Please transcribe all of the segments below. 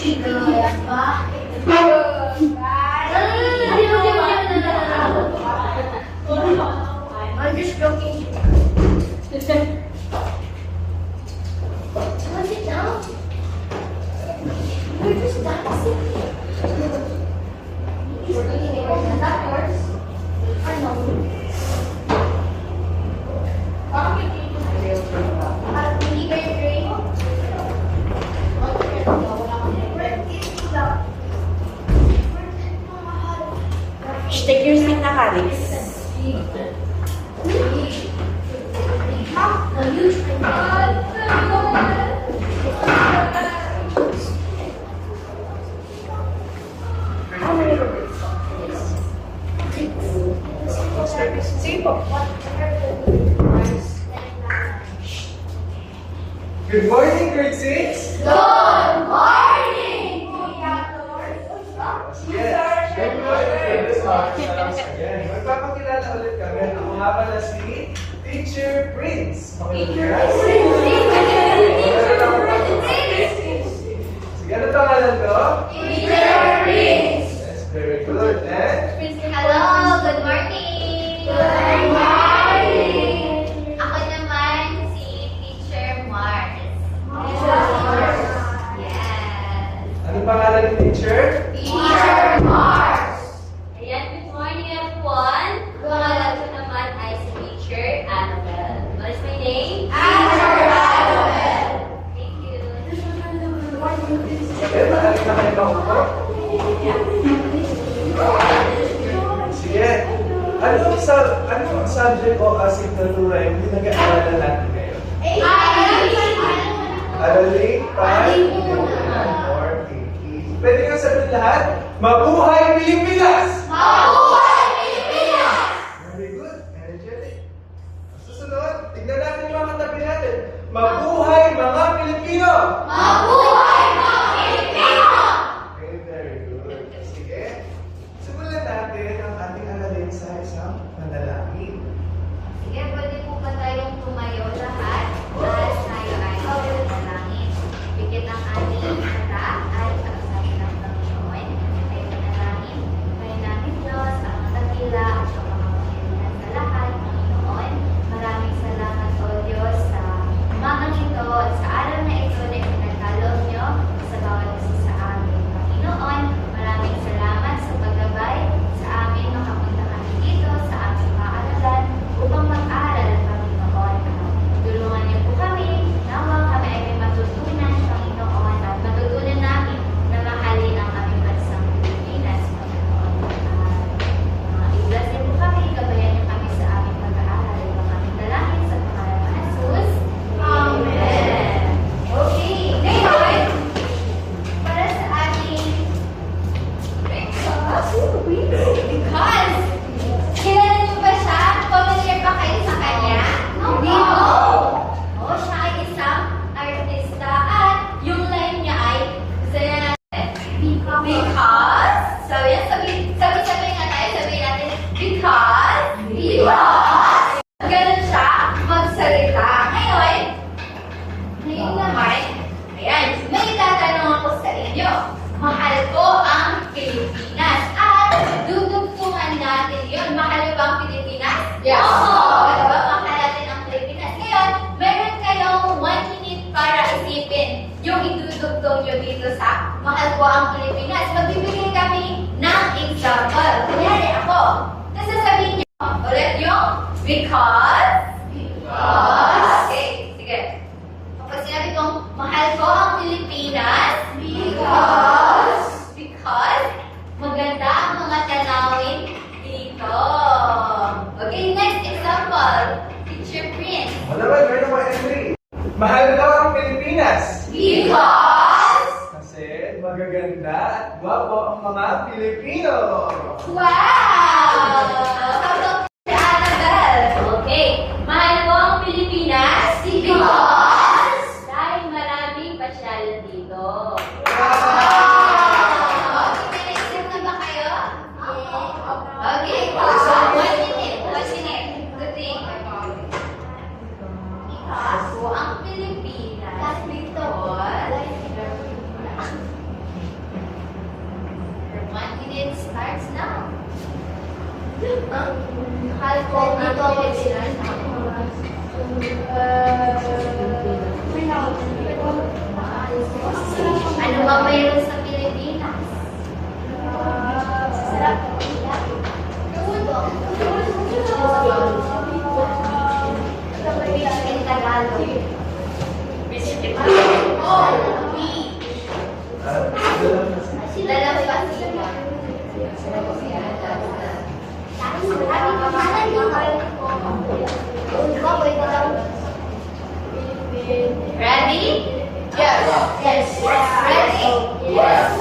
I'm just joking. Sit down. We're just dancing. Is that yours? I know. Hindi kayo grade? Take your seat na, Calix. Good morning, grade 6! Good morning! Yes! Good morning! Again, magpapakilala ulit kami. Ako nga pala si Teacher Prince. Pakilala. Sige, ano pangalan ko? Teacher Prince! Yes, very good. And? Hello, good morning! Good morning! Ako naman si Teacher Mars. Yes! Ano pangalan ni Teacher? Teacher Mars! Ayan, good morning everyone. Pangalan ko naman ay si Teacher Annabelle. What is my name? Annabelle! Thank you. Sige, maaari na kayo makupo. Sige. Anong subject o asignatura yung pinag-aaralan natin ngayon? Araling Palipunan or AP. Pwede nga sabihin lahat, Mabuhay Pilipinas! Mabuhay Pilipinas! Very good. Energetic. Susunod, tignan natin yung mga katabi natin. Mabuhay mga Pilipino! Mabuhay mga Pilipino! Okay, very good. Sige. Simulan natin ang ating aralin sa isang panalangin. Sige, pwede po ba tayong tumayo lahat? Dahil tayo ay manalangin. Bigyan ang ating mata ay pagsabi ng Panginoon. Ay manalangin. Kaya namin Diyos, ang dakila at ang mga pangilihan sa lahat, Panginoon. Maraming salamat o Diyos sa umagang ito at sa araw na ito na pinagkaloob niyo sa bawat isa sa amin, Panginoon. Maraming salamat sa paggabay sa amin makapunta kami dito sa aming paaralan upang mag-aral, Panginoon. Tulungan niyo po kami, nawa kami ay may matutunan, Panginoon, at matutunan namin na mahalin ang aming bansang Pilipinas, Panginoon. I-bless niyo po kami, gabayan niyo kami sa aming pag-aaral, ang aming dalangin sa pangalan ng Jesus. Amen. Okay, ngayon, para sa ating because kilala niyo ba siya? Familiar ba kayo sa kanya? Hindi mo? Oo, siya ay isang artista at yung line niya ay gusto niya natin. Because, sabi nga tayo, sabihin natin, because, ganun siya magsalita. Ngayon naman, ayan, may tatanong ako sa inyo. Mahal ko ang Pilipinas. At dudugtungan natin yun. Mahal ba ang Pilipinas? Yes. Oo. Diba? Mahal natin ang Pilipinas. Ngayon, meron kayong 1 minute para isipin yung idudugtong nyo dito sa Mahal ko ang Pilipinas. Magbibigay kami ng example. Kunyari ako. Tapos sasabihin nyo ulit yung because. Okay. Sige. Kapag sinabi kong mahal ko ang Pilipinas, because maganda ang mga tanawin dito. Okay, next example. Teacher Prince. O naman, meron naman entry. Mahal daw ang Pilipinas. Because, Kasi magaganda at gwapo ang mga Pilipino. wow! How about Annabelle? Okay, mahal ko ang Pilipinas because Dahil maraming pasyalan dito. Naisip na ba kayo? Okay, so 1 minute. 1 minute to think. Ikaso ang Pilipinas because Mahal ko dito ang Pilipinas. Ano ba mayroon sa Pilipinas? Sarap. Beach in Tagalog. Beach in Tagalog. Oh, beach. Sila lang ba sila? Ready? Yes. Yes. Ready? Yes.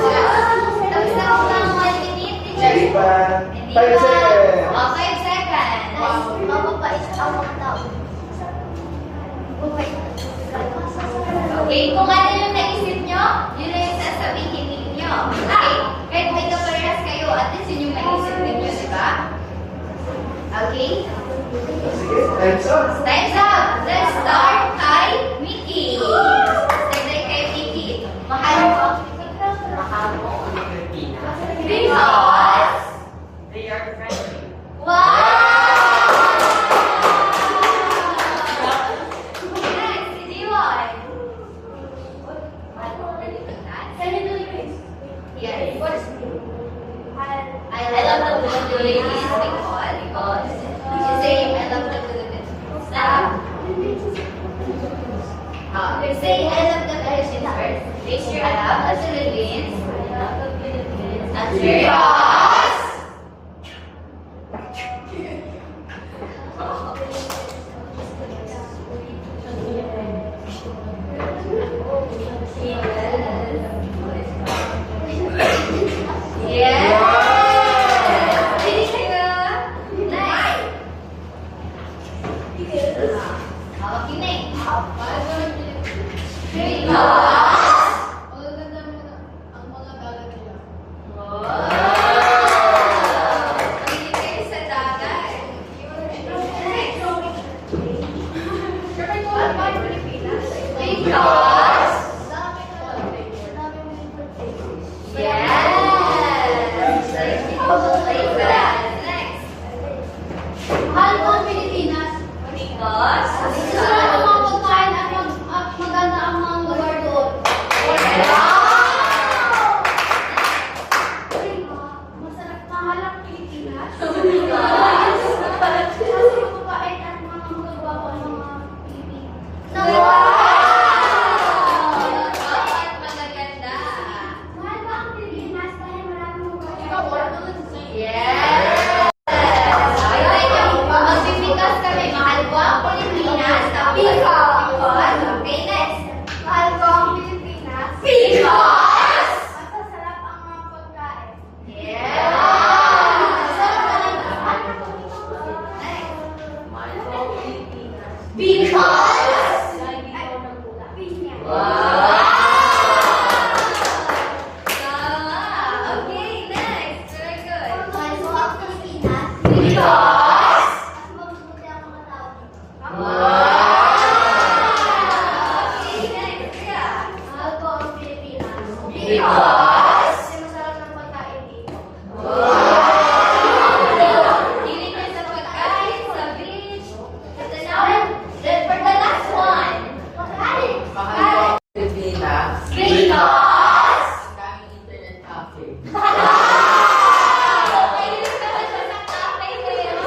Tapos na ako ng 1 minute, teacher. Hindi pa. Hindi 5 pa. seconds. Oh, 5 seconds. Mapapait ang mga tao. Okay, kung ano yung naisip nyo, yun na yung sasabihin ninyo. Okay? Kahit may kaparehas kayo, at least yun yung naisip ninyo, di ba? Okay? Sige, time's up. Time's up! Let's start kay Mickey. Start kay Mickey. Mahal mo. Mahal ko ang Pilipinas. Because? They are friendly. Wow! Next, si Dion. Mahal mo ang Pilipinas? Yes. I love the Philippines because you say I love the Philippines. Stop. You say I love the Philippines first. Make sure I love the Philippines. And because. Yes. Finish ka. Nice. Hawak yun eh. Because. Pagiging kayo sa dagat. Because. Yes. Next. Mahal ko ang Pilipinas. Because. Gusto ko ng mga pagkain at maganda ang mga lugar doon. Masarap, mahal ang Pilipinas. Kasi mabait at mga magagawa ang mga Pilipinas. Bakit magaganda? Mahal ko ang Pilipinas dahil maraming mabait. Yes! Ayun, magbibigas kami. Mahal ko ang Pilipinas. Because. Okay, next. Mahal ko ang Pilipinas. Because. Masasarap ang mga pagkain. Yes! Because. Wow! Tama. Okay, next. Very good. Mahal ko ang Pilipinas. Because. Mas mabuti ang mga tao dito. Wow! Okay, next. Yeah. Mahal ko ang Pilipinas. Because. Kasi masarap ng pagkain dito. Hilig ka sa pagkain, sa beach. Ito na. Then for the last one. Mahal ko ang Pilipinas. Because. Ang daming internet cafe. Mahilig ka ba siya sa cafe ngayon?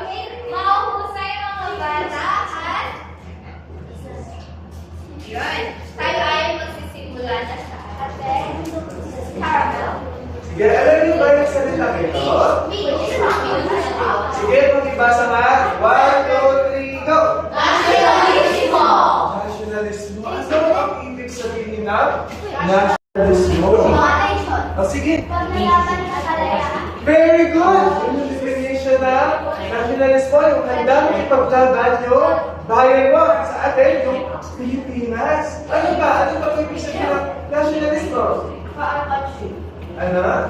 Okay? Mahusay mga bata at yun. Tayo ay magsisimula na sa caramel. Sige, alam niyo ba yung salita ito? Sige, mag-ibasa nga. 1, 2, 3, go! Nationalismo! Nationalismo. Ano ang ibig sabihin ng nationalismo? O sige. Paglalaban sa kalayaan. Very good! Yun yung definition ng nationalismo. Yung handa mo ipaglaban yung bayan mo. Sa atin, yung Pilipinas. Ano ba? Ano ba ang ibig sabihin ng nationalismo? Ano?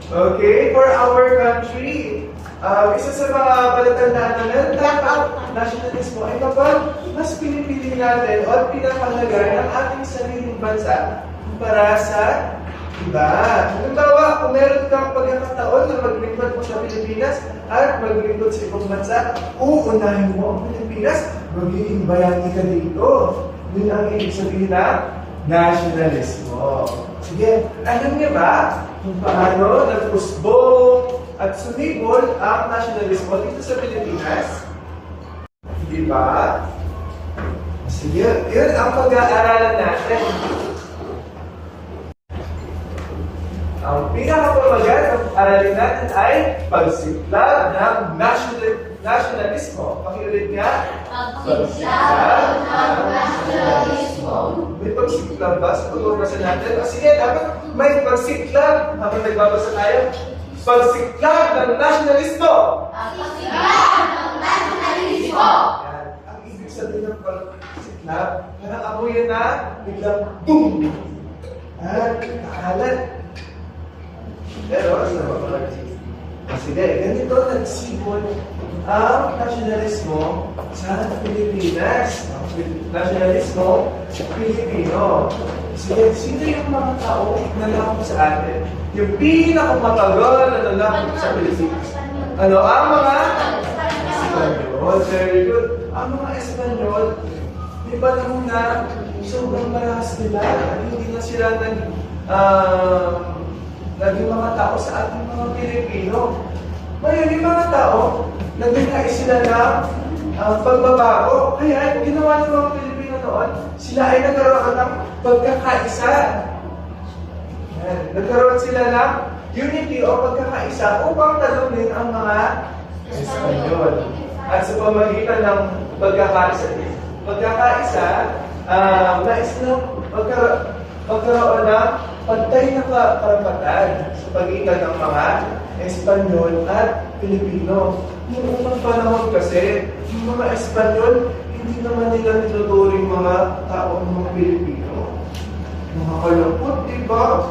Okay, for our country, isa sa mga palatandaan namin, dapat nationalismo ay kapag mas pinipili natin o pinapahalaga ng ating sariling bansa para sa Diba? Halimbawa, kung meron kang pagkakataon na maglingkod mo sa Pilipinas at maglingkod sa ibang bansa, uunahin mo ang Pilipinas, magiging bayani ka dito. Yun ang ibig sabihin ng nationalismo. Sige, alam niyo ba kung paano nag-usbong at sumibol ang nationalismo dito sa Pilipinas? Diba? Sige, yun ang pag-aaralan natin. Ang pinakapamagat ng aralin natin ay pagsiklab ng nationalismo. Pakiulit nga. Pagsiklab ng nationalismo. May pagsiklab ba sa pagbabasa natin? O sige, dapat may pagsiklab habang nagbabasa tayo. Pagsiklab ng nationalismo. Pagsiklab ng nationalismo. Yan. Ang ibig sabihin ng pagsiklab, parang amoy yan na biglang boom! At kakalat. Pero, sige, ganito nagsibol ang nationalismo sa Pilipinas. Ang nationalismo Pilipino. Sige, sino yung mga tao na nalakot sa atin? Yung pinakamatagal na nalakot sa Pilipinas. Ano? Ang mga Espanyol. Very good. Ang mga Espanyol, may panahon na sobrang malakas nila. Hindi na sila naging mga tao sa ating mga Pilipino. Ngayon, yung mga tao, nagnanais sila ng pagbabago. Kaya, ginawa ng mga Pilipino noon, sila ay nagkaroon ng pagkakaisa. Yan. Nagkaroon sila ng unity o pagkakaisa upang talunin ang mga Espanyol. At sa pamagitan ng pagkakaisa, nais na magkaroon ng pantay na karapatan sa pagitan ng mga Espanyol at Pilipino. Noong unang panahon kasi, yung mga Espanyol, hindi naman nila tinuturing mga tao ng mga Pilipino. Mga kalungkot, diba?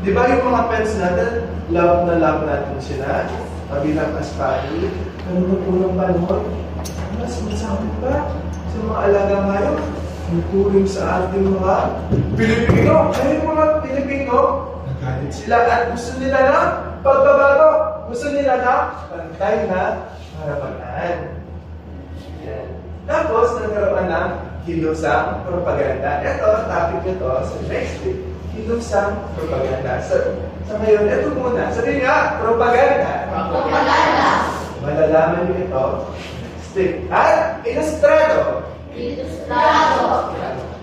Diba yung mga pets natin, love natin sila, bilang Espanyol. Pero noong unang panahon, mas masakit pa sa mga alaga ngayon. Tuturing sa ating mga Pilipino. Kaya yung mga Pilipino, nagalit sila at gusto nila na pagbabago. Gusto nila na pantay na karapatan. Yan. Tapos, nagkaroon ng kilusang propaganda. Ito, topic nito sa next week. Kilusang propaganda. Sa ngayon, ito muna. Sabi nga, propaganda. Propaganda. Malalaman niyo ito. Next week. At ilustrado. Ilustrado.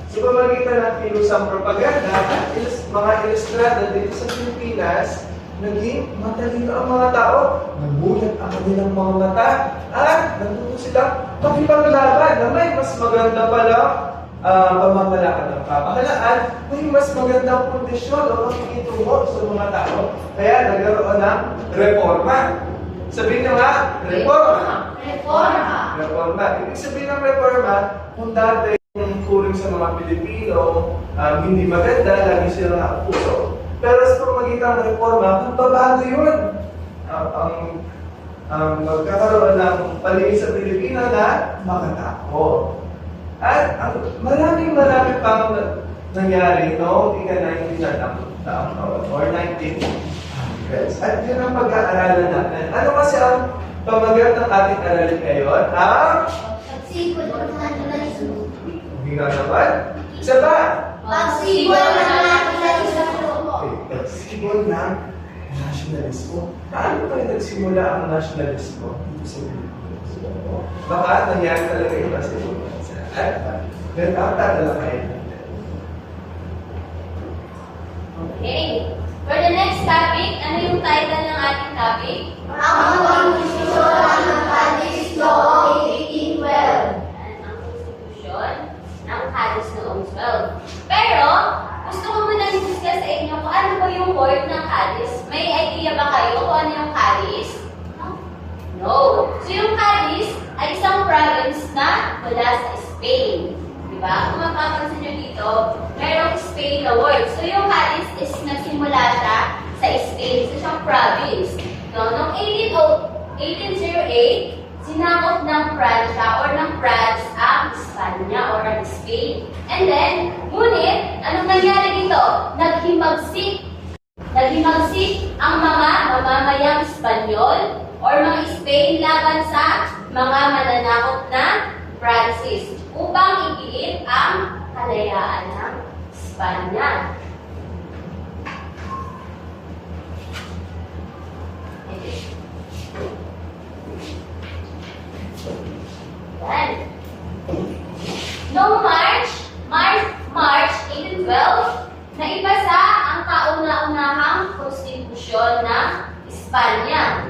Sa pamagitan ng kilusang propaganda at mga ilustrado dito sa Pilipinas, naging matalino ang mga tao, nagulat ang kanilang mga mata, at natuto silang makipaglaban na may mas maganda pala pamamalakad ng pamahalaan, may mas magandang kondisyon o pakikitungo sa mga tao. Kaya nagkaroon ng reforma. Sabihin nyo nga, reforma. Reforma. Reforma. Ibig sabihin ng reforma, kung dati yung turing sa mga Pilipino, hindi maganda, lagi sila nakapuso. Pero sa pamagitan ng reforma, magbabago yun. Magkakaroon ng paligid sa Pilipino na makatao. At maraming pang nangyari noong ika-19 na taon or 1900s. At yun ang pag-aaralan natin. Ano kasi ang pamagat ng ating aralin ngayon? Ang Pagsibol ng nationalismo. hindi nga naman. Isa ba? Pagsibol ng nationalismo. Okay, pagsibol ng nationalismo. Paano tayo nagsimula ang nationalismo dito sa Pilipinas? Baka nangyari talaga yung pagsibol sa atin. Ganun ang tatalakayin natin. Okay. For the next topic, ano yung title ng ating topic? Ang konstitusyon ng Cadiz noong 1812. Ang konstitusyon ng Cadiz noong 12. Pero, gusto ko muna i-discuss sa inyo kung ano ba yung word ng Cadiz. May idea ba kayo kung ano yung Cadiz? No. So, yung Cadiz ay isang province na mula sa Spain. Diba? Kung mapapansin nyo dito, merong Spain na word. So, yung Cadiz is nagsimula siya sa Spain, sa siyang province. No, noong 1808, sinakop ng Pransya or ng France ang Espanya or ang Spain. And then, ngunit, anong nangyari dito? Naghimagsik Naghimagsik ang mga mamamayang Espanyol or mga Spain laban sa mga mananakop na Francis upang igiit ang kalayaan ng Espanya. Yan. Noong March 1812, naipasa ang kauna-unahang konstitusyon ng Espanya.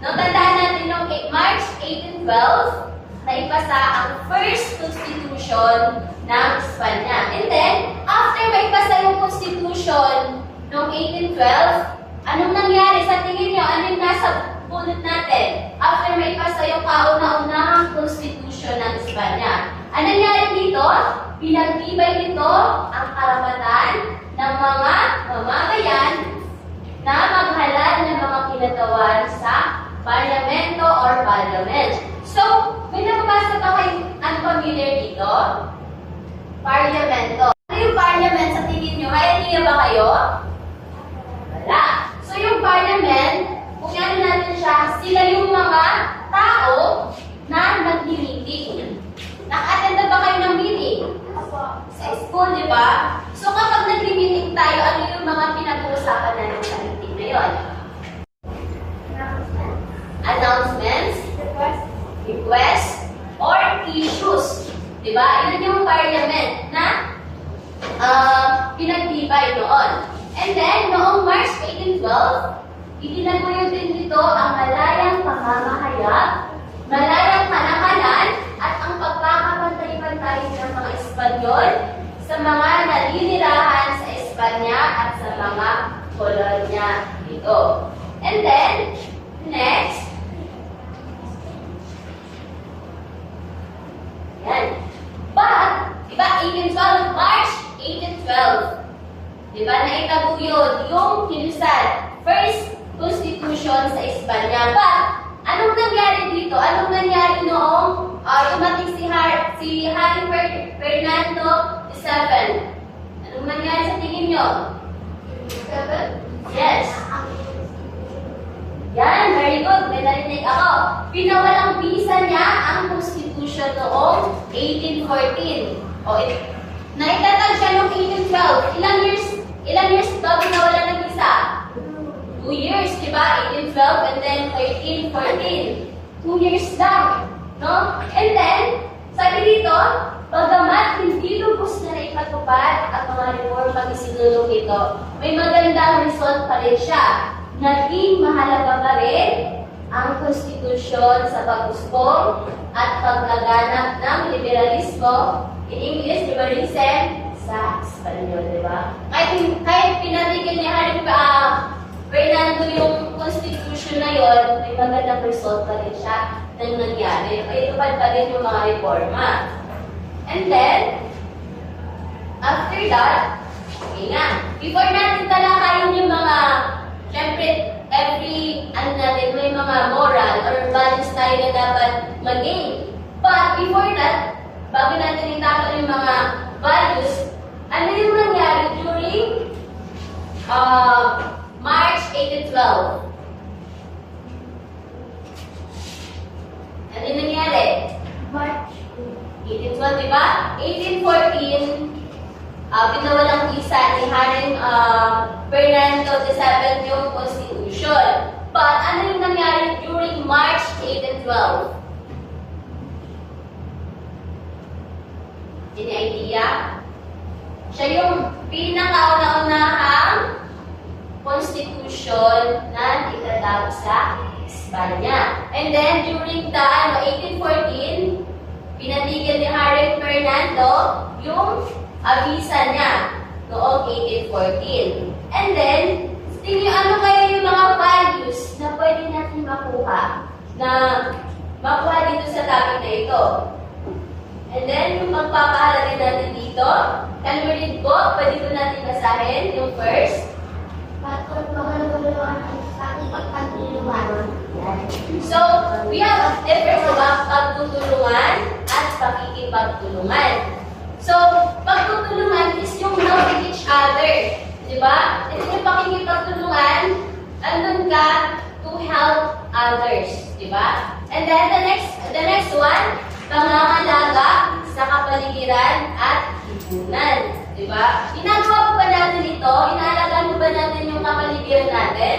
Noong tandaan natin noong March 1812, naipasa ang first constitution ng Espanya. And then, after maipasa yung constitution noong 1812, anong nangyari sa tingin nyo? Ano yung nasa bunot natin? After maipasa yung kauna-unahang constitution ng Espanya. Ano nangyari dito? Pinagtibay nito ang karapatan ng mga mamamayan na maghalal ng mga kinatawan sa parlamento or parliament. So, may nababasa ba kayo unfamiliar dito? Parlamento. Ano yung parliament sa tingin nyo? May idea ba kayo? Wala. So, yung parliament, kung ano natin siya, sila yung mga tao na nag-meeting. Naka-attend na ba kayo ng meeting? Sa school, di ba? So, kapag nag-meeting tayo, ano yung mga pinag-uusapan natin sa meeting na yun? Announcements, requests, or issues. Di ba? Yun yung parliament na pinagtibay noon. And then, noong March 1812, itinaguyod din dito ang malayang pamamahayag, malayang kalakalan, at ang pagkakapantay-pantay ng mga Espanyol sa mga naninirahan sa Espanya at sa mga kolonya dito. And then, next, yan. But, diba, 1812, March 1812, diba, naitaguyod yung kilusan, first constitution sa Espanya. But, anong nangyari dito? Anong nangyari noong dumating si Hari Fernando VII? Anong nangyari sa tingin nyo? Yes. Yan, very good. May narinig ako. Pinawalang bisa niya ang constitution noong 1814. Naitatag siya noong 1812. Ilang years ito pinawalan ng bisa? 2 years, di ba? 1812 and then 13, 14. 2 years lang. No? And then, sabi dito, bagamat hindi lubos na naipatupad ang mga reformang isinulong ito, may magandang result pa rin siya. Naging mahalaga pa rin ang konstitusyon sa pag-usbong at pagkaganap ng liberalismo, in English, liberalism, sa Espanyol, di ba? Kahit pinatigil ni Hari Fernando yung constitution na yon, may magandang result pa rin siya nang nangyari. Kaya tupad pa rin yung mga reforma. And then, after that, okay nga, before natin talakayin yung mga, syempre, may mga moral or values tayo na dapat mag-gain. But before that, bago natin itakal yung mga values, ano yung nangyari during March 1812? Ano yung nangyari? March 1812, di ba? 1814, pinawalang isa ni Haring Fernando VII yung Constitution. But ano yung nangyari during March 1812? Any idea? Siya yung pinakauna-unahang Constitution na itatawag sa Espanya. And then, during the 1814, pinatigil ni Hari Fernando yung visa niya noong 1814. And then, tingin ano kaya yung mga values na pwede natin makuha dito sa topic na ito. And then, yung magpapahalaga natin dito, can we read po? Pwede po natin basahin yung first. So, we have difference about pagtutulungan at pakikipagtulungan. So, pagtutulungan is yung knowing each other. Di ba? Ito yung pakikipagtulungan, andun ka to help others. Di ba? And then the next one, pangangalaga sa kapaligiran at lipunan. Di ba? Ginagawa po ba natin ito? Inaalagaan po ba natin yung kapaligiran natin?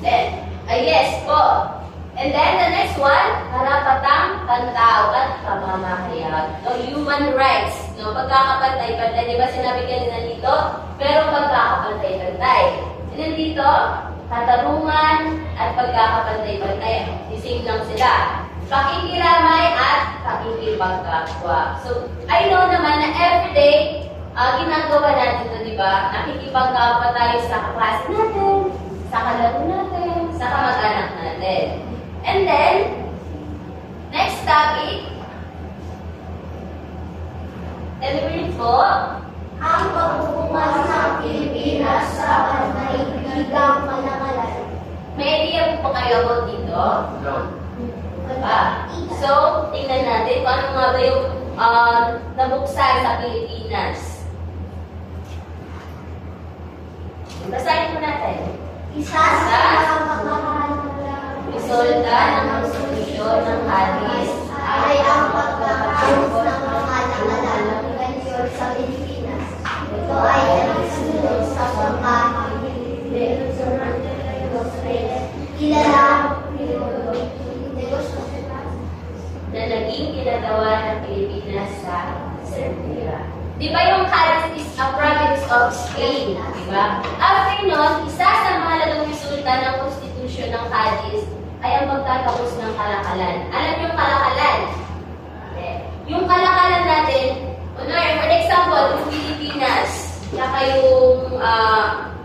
Then, yes po. And then the next one, karapatang pantao at pamamahayag. No, human rights. No, pagkakapantay-pantay. Di ba sinabi kanina dito? Pero pagkakapantay-pantay. And then dito, katarungan at pagkakapantay-pantay. Same lang sila. Pakikiramay at pakikipagkapwa. So, I know naman na everyday, ginagawa natin ito, di ba? Nakikipagkapwa tayo sa kaklase natin, sa kalaro natin, sa kamag-anak natin. And then, next topic, delivery po, Ang pagbubukas ng Pilipinas sa pandaigdigang kalakalan. may idea po ba kayo about dito? So, tingnan natin kung ano nga ba yung nabuksan sa Pilipinas. Basahin po natin. Isa sa Resulta ng konstitusyon ng Hadis ay ang pagkakaroon ng mga nakalalang ganyan sa Pilipinas. Ito ay nagsunod sa na naging kinatawa ng Pilipinas sa Serbia. Di ba yung Cadiz is a province of Spain? Di ba? After nun, isa sa mahalagang resulta ng konstitusyon ng Cadiz ay ang pagtatapos ng kalakalan. Alam niyo yung kalakalan? Yung kalakalan natin, for example, yung Pilipinas, saka yung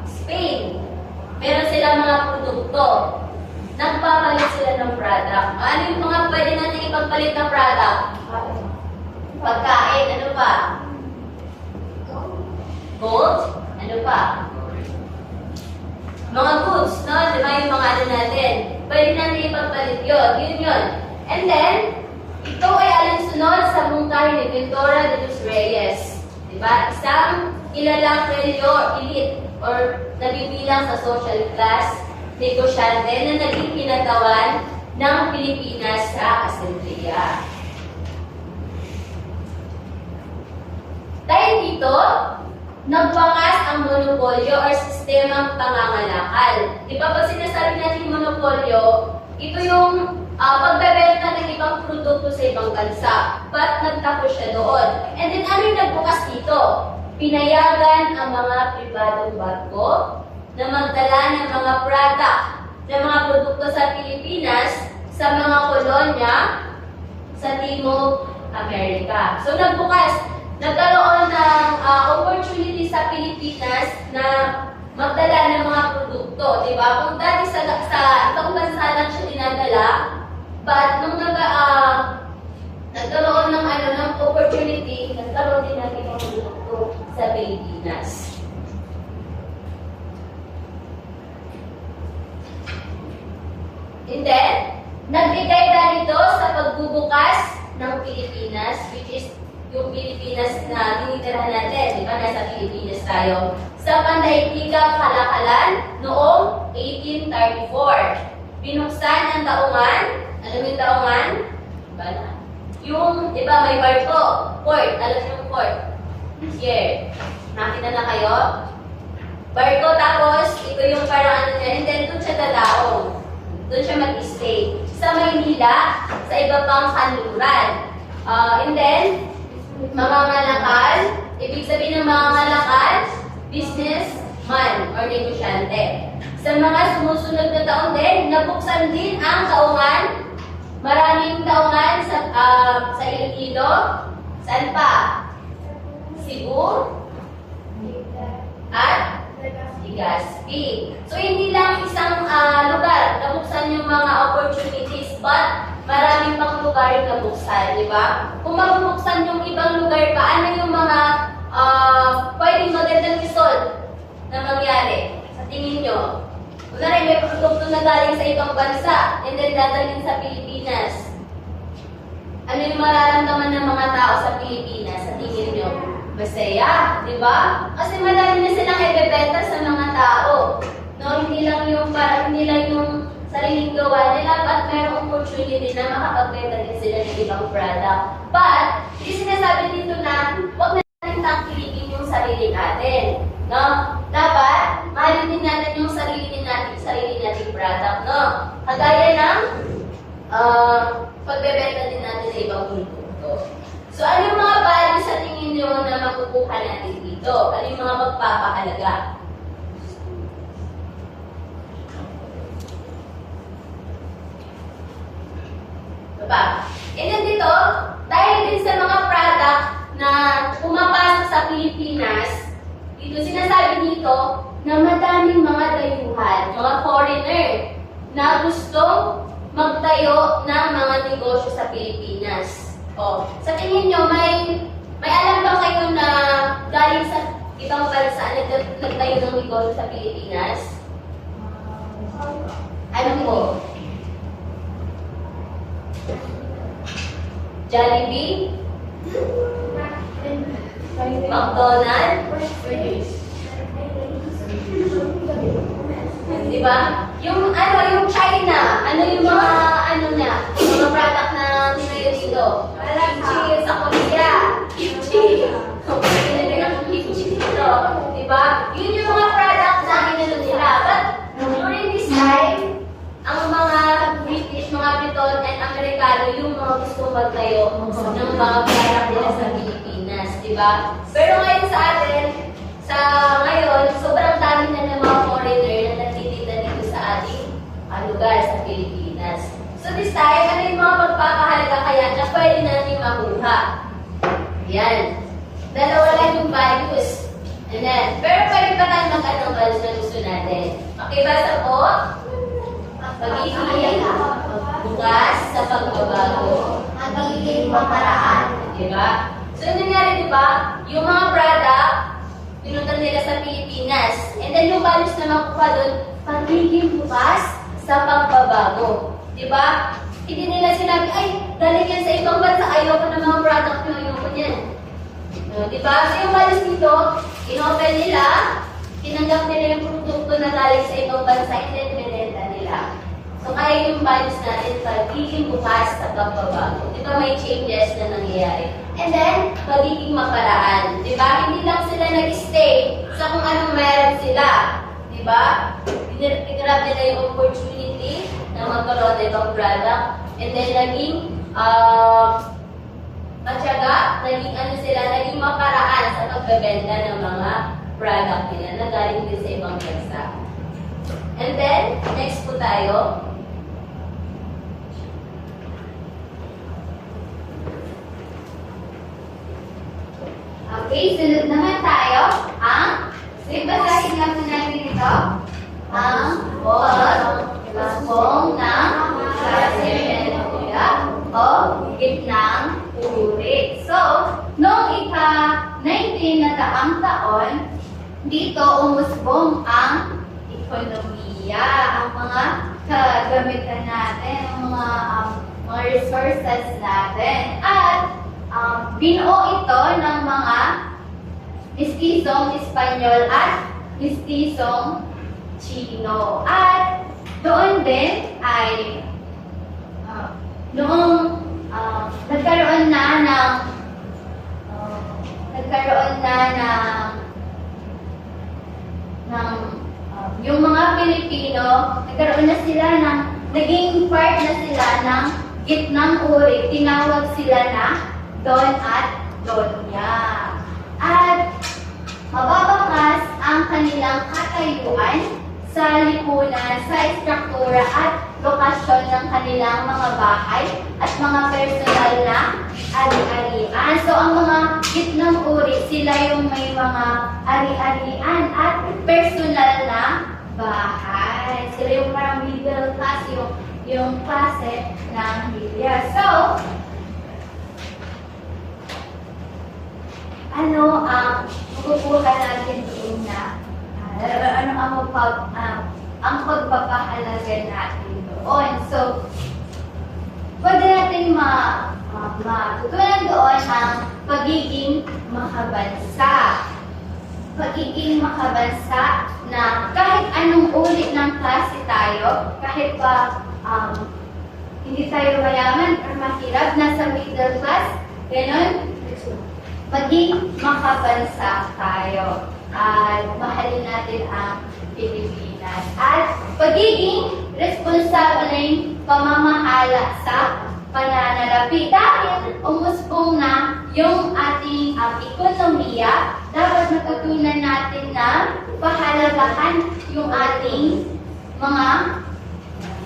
Spain, meron silang mga produkto. Nagpapalit sila ng product. Ano yung mga pwede natin ipagpalit ng product? Pagkain, ano pa? Gold? Ano pa? Mga goods, no? Di ba yung mga ano natin? Pwede natin ipagpalit yun. Yun. And then, ito ay alinsunod sa mungkahi ni Ventura de los Reyes. Di ba? Isang kilalang elite or nabibilang sa social class negosyante na naging kinatawan ng Pilipinas sa Asembleya. Dahil dito, nagwakas ang monopolyo or sistemang pangangalakal. Di ba pag sinasabi natin monopolyo, ito yung pagbebenta ng ibang produkto sa ibang bansa. Ba't nagtapos siya doon? And then ano yung nagbukas dito? Pinayagan ang mga pribadong barko na magdala ng mga product, ng mga produkto sa Pilipinas sa mga kolonya sa Timog Amerika. So nagkaroon ng opportunity sa Pilipinas na magdala ng mga produkto, di ba? Kung dati sa ibang bansa lang siya dinadala, but nung nagkaroon ng opportunity, nagkaroon din ng ibang produkto sa Pilipinas. And then, nagbigay dahil ito sa pagbubukas ng Pilipinas, which is yung Pilipinas na tinitirahan natin, di ba? Nasa Pilipinas tayo. Sa pandaigdigang kalakalan noong 1834. Binuksan ang taungan. Alam yung taungan? Diba na? Yung, di ba, may barko. Port. Alam yung port. Here. Nakita na kayo? Barko, tapos, ito yung parang ano niya. And then, doon siya dadaong. Doon siya mag-stay. Sa Maynila, sa iba pang kanluran. And then, mga ngalakal, ibig sabihin ng mga ngalakal, businessman or negosyante. Sa mga sumusunod na taon din, nabuksan din ang taungan. Maraming taungan sa Iloilo. Saan pa? Cebu at Legazpi. So, hindi lang isang lugar nabuksan yung mga opportunities, but maraming pang lugar yung nabuksan, di ba? Kung mabubuksan yung ibang lugar pa, ano yung mga pwedeng magandang result na mangyari sa tingin nyo? Kunwari, may produkto na galing sa ibang bansa and then dadalhin sa Pilipinas. Ano yung mararamdaman ng mga tao sa Pilipinas sa tingin nyo? masaya, di ba? Kasi madami na silang ibebenta sa mga tao. No, hindi lang yung sariling gawa nila, but mayroong opportunity na makapagbenta din sila ng ibang product. But, hindi sinasabi dito na huwag natin tangkilikin yung sarili natin. No? Dapat, mahalin din natin yung sarili nating product. No? Kagaya ng pagbebenta din natin sa ibang produkto. So, ano yung mga values sa tingin nyo na makukuha natin dito? Ano yung mga magpapahalaga? Diba? And then dito, dahil din sa mga product na pumapasok sa Pilipinas, dito sinasabi dito na madaming mga dayuhan, mga foreigner, na gustong magtayo ng mga negosyo sa Pilipinas. O, sa tingin nyo, may alam ba kayo na galing sa ibang bansa nagtayo ng negosyo sa Pilipinas? Ano po? Jollibee? McDonald's? Diba? Yung China, ano yung mga mga product na tinayo dito? Kimchi sa Korea. Kimchi. Kimchi dito. Diba? Yun yung mga product na inano nila. But during this time, ang mga British, mga Briton, and Amerikano, yung mga gusto magtayo ng mga product nila sa Pilipinas, di ba? Pero ngayon sa atin, sobrang dami na ng mga foreigner na nagtitinda dito sa ating lugar sa Pilipinas. So this time, ano yung mga magpapahalaga kaya na pwede natin makuha? Yan. Dalawa lang yung values. And then, pero pwede pa tayo mag-anong values na gusto natin. Okay, basta po? Pagiging bukas sa pagbabago. Magiging maparaan. Diba? So, yung nangyari, diba? Yung mga product, pinuntan nila sa Pilipinas. And then, yung values na makuha doon, pagiging bukas sa pagbabago. Diba? Hindi nila sinabi, ay, galing yan sa ibang bansa, ayaw ko ng mga product nyo, ayaw ko yan. No, diba? So, yung values dito, in-open nila, tinanggap nila yung produkto na galing sa ibang bansa, and then binenta nila. So, kaya yung values natin, pagiging bukas sa pagbabago. Di ba may changes na nangyayari? And then, pagiging maparaan. Di ba? Hindi lang sila nag-stay sa kung anong meron sila. Di ba? Pinrab nila yung opportunity na magkaroon ng ibang product. And then, naging matyaga, naging maparaan sa pagbebenta ng mga product nila na galing din sa ibang bansa. And then, next po tayo. Okay, sunod naman tayo ang basahin lang po natin ito. Ang pagbong ng klase o gitnang uri. So, noong ika-19 na daang taon, dito umusbong ang ekonomiya, ang mga kagamitan natin, ang mga resources natin. At binuo ito ng mga mistisong Espanyol at mistisong Chino. At doon din ay noong nagkaroon na ng yung mga Pilipino, nagkaroon na sila ng, naging part na sila ng gitnang uri. Tinawag sila na Don at Donya. At mababakas ang kanilang katayuan sa lipunan, sa istruktura at lokasyon ng kanilang mga bahay at mga personal na ari-arian. So, ang mga gitnang uri, sila yung may mga ari-arian at personal na bahay. Sila yung parang middle class, yung klase ng hilya. So, ano ang makukuha natin doon na ang pagpapahalaga natin doon. So, pwede natin matutunan doon ang pagiging makabansa. Pagiging makabansa na kahit anong uri ng klase tayo, kahit pa hindi tayo mayaman or mahirap, nasa middle class, ganun, maging makabansa tayo. At mahalin natin ang Pilipinas. At pagiging responsableng pamamahala sa pananalapi. Dahil umusbong na yung ating ekonomiya, dapat natutunan natin na pahalagahan yung ating mga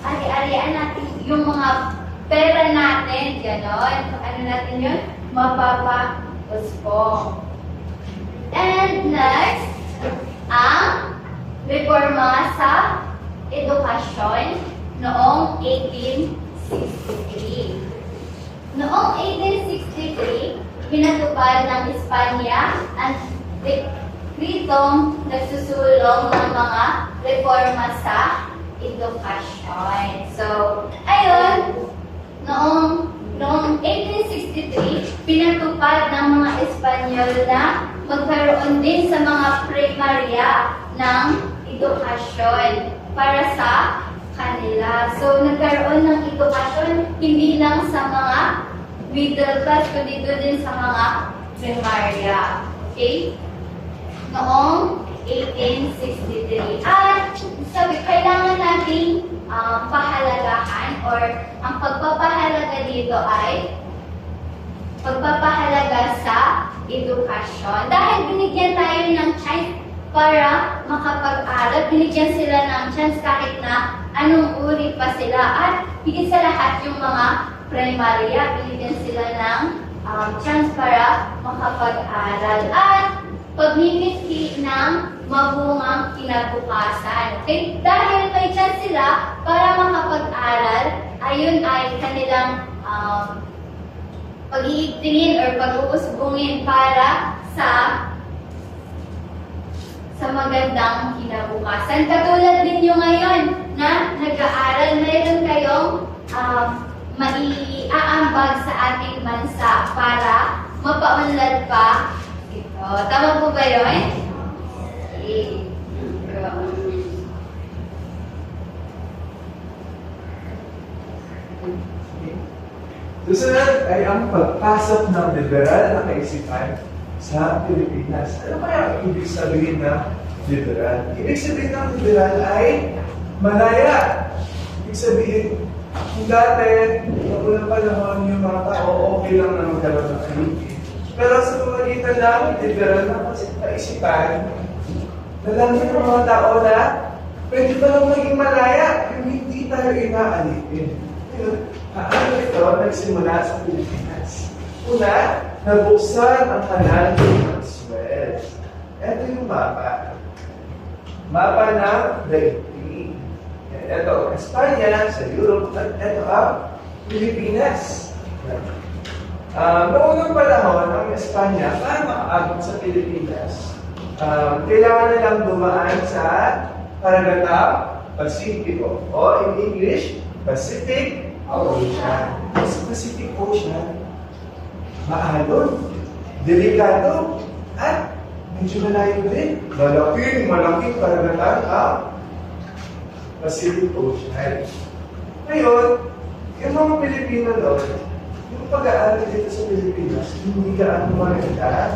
ari-arian natin, yung mga pera natin, gano'n. Ano natin yun? Mapapa-usbong. And next, ang reforma sa edukasyon noong 1863. Noong 1863, pinatupad ng Espanya ang dekretong nagsusulong ng mga reforma sa edukasyon. So, ayun, noong 1863, pinatupad ng mga Espanyol na magkaroon din sa mga primarya ng edukasyon para sa kanila. So, nagkaroon ng edukasyon hindi lang sa mga middle class, kundi din sa mga primarya. Okay? Noong 1863. At sabi, kailangan nating pahalagahan or ang pagpapahalaga dito ay pagpapahalaga sa edukasyon. Dahil binigyan tayo ng chance para makapag-aral, binigyan sila ng chance kahit na anong uri pa sila. At higit sa lahat yung mga primarya, binigyan sila ng chance para makapag-aral. At pagmimiti ng mabungang kinabukasan. Okay? Dahil may chance sila para makapag-aral, ayun ay kanilang pag-iigtingin or pag-uusbungin para sa magandang kinabukasan. Katulad din yung ngayon na nag-aaral, mayroon kayong maiaambag sa ating bansa para mapaunlad pa ito. Tama po ba yun? Okay. Susunod ay ang pagpasok ng liberal na kaisipan sa Pilipinas. Ano kaya ang ibig sabihin ng liberal? Ibig sabihin ng liberal ay malaya. Ibig sabihin, kung dati, noong panahon yung mga tao, okay lang na magkaroon ng kaligid. Pero sa pamagitan ng liberal na kaisipan, nalaman ng mga tao na pwede pa lang maging malaya, yung hindi tayo inaalipin. Ano ito nagsimula sa Pilipinas? Una, nabuksan ang kanal ng Suez. Ito yung mapa. Mapa ng daigdig. Ito, Espanya, sa Europe, at ito ang Pilipinas. Noong unang panahon, ang Espanya, para makaabot sa Pilipinas, kailangan nilang dumaan sa Karagatang Pasipiko, o in English, Pacific Ocean. Sa Pacific Ocean, maalon, delikado, at medyo malayo din. Malaking karagatan ang Pacific Ocean. Ngayon, yung mga Pilipino doon, yung pag-aaral dito sa Pilipinas, hindi gaano maganda.